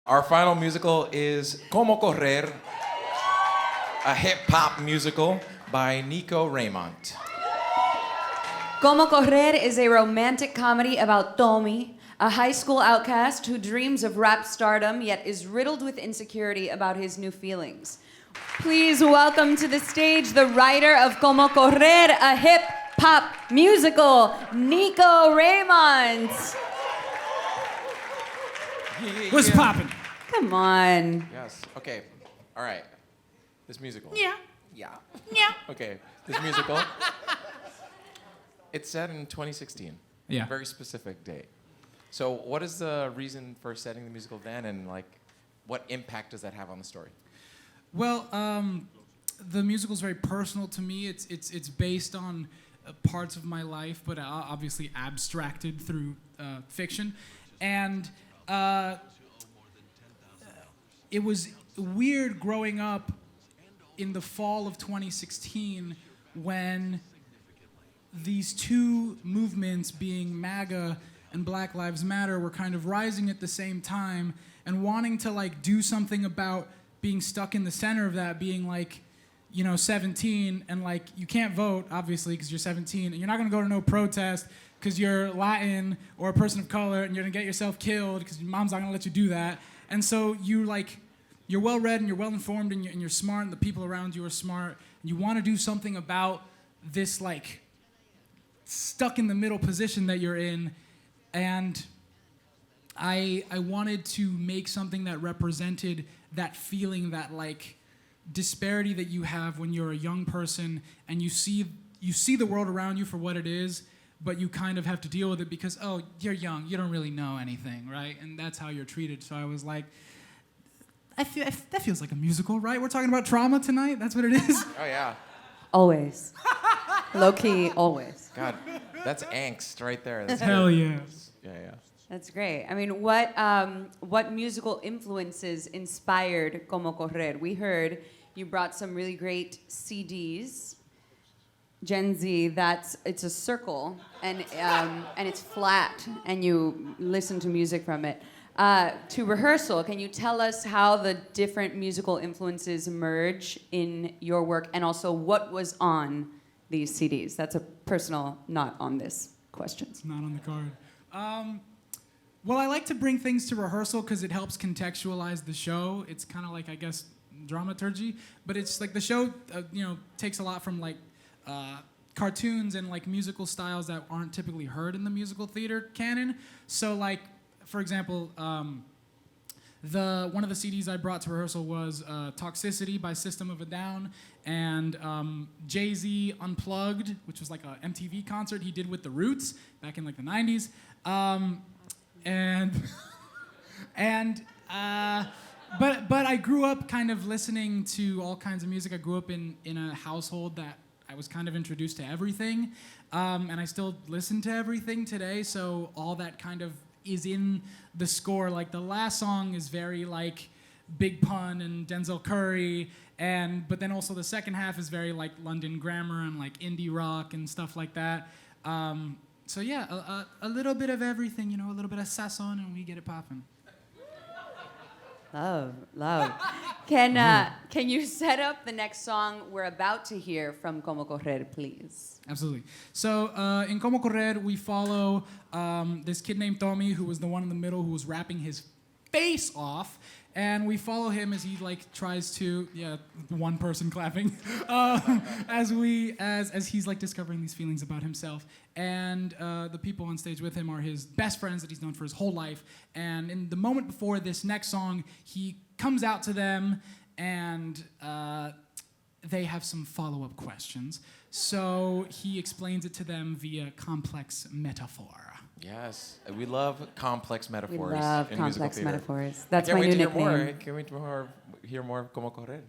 Our final musical is Como Correr, a hip-hop musical by Nico Raimont. Como Correr is a romantic comedy about Tomi, a high school outcast who dreams of rap stardom yet is riddled with insecurity about his new feelings. Please welcome to the stage the writer of Como Correr, a hip-hop musical, Nico Raimont. What's poppin'? Come on. Yes, okay, all right. This musical. Yeah. Yeah. Yeah. Okay, this musical. It's set in 2016. Yeah. Very specific date. So what is the reason for setting the musical then, and like, what impact does that have on the story? Well, the musical's very personal to me. It's based on parts of my life, but obviously abstracted through fiction. And it was weird growing up in the fall of 2016 when these two movements, being MAGA and Black Lives Matter, were kind of rising at the same time, and wanting to like do something about being stuck in the center of that, being like, 17, and like you can't vote, obviously, because you're 17, and you're not gonna go to no protest because you're Latin or a person of color, and you're gonna get yourself killed because your mom's not gonna let you do that. And so you're well read and you're well informed and you're smart, and the people around you are smart, and you want to do something about this like stuck in the middle position that you're in. And I wanted to make something that represented that feeling, that like disparity that you have when you're a young person and you see the world around you for what it is, but you kind of have to deal with it because, oh, you're young, you don't really know anything, right? And that's how you're treated. So I was like, that feels like a musical, right? We're talking about trauma tonight? That's what it is? Oh yeah. Always. Low-key, always. God, that's angst right there. That's Hell good. yeah. Yeah. That's great. I mean, what musical influences inspired Como Correr? We heard you brought some really great CDs. Gen Z, it's a circle, and it's flat, and you listen to music from it. To rehearsal, can you tell us how the different musical influences merge in your work, and also what was on these CDs? That's a personal, not on this question. It's not on the card. Well, I like to bring things to rehearsal because it helps contextualize the show. It's kind of like, I guess, dramaturgy, but it's like the show, takes a lot from like cartoons and like musical styles that aren't typically heard in the musical theater canon. So like, for example, one of the CDs I brought to rehearsal was Toxicity by System of a Down, and Jay-Z Unplugged, which was like a MTV concert he did with The Roots back in like the 90s. But I grew up kind of listening to all kinds of music. I grew up in a household that I was kind of introduced to everything, and I still listen to everything today, so all that kind of is in the score. Like the last song is very like Big Pun and Denzel Curry, but then also the second half is very like London Grammar and like indie rock and stuff like that. So yeah, a little bit of everything, a little bit of sazon, and we get it popping. Love. Can you set up the next song we're about to hear from Como Correr, please? Absolutely. So in Como Correr, we follow this kid named Tomi, who was the one in the middle who was rapping his face off, and we follow him as he like tries to, one person clapping, as he's like discovering these feelings about himself. And the people on stage with him are his best friends that he's known for his whole life. And in the moment before this next song, he comes out to them, and they have some follow-up questions. So he explains it to them via complex metaphor. Yes, we love complex metaphors. We love in complex musical metaphors. That's my new nickname. Can we hear more Como Correr?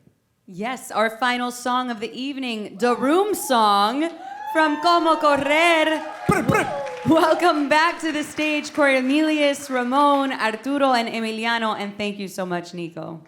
Yes, our final song of the evening, the room song from Como Correr. Welcome back to the stage, Cornelius, Ramon, Arturo, and Emiliano, and thank you so much, Nico.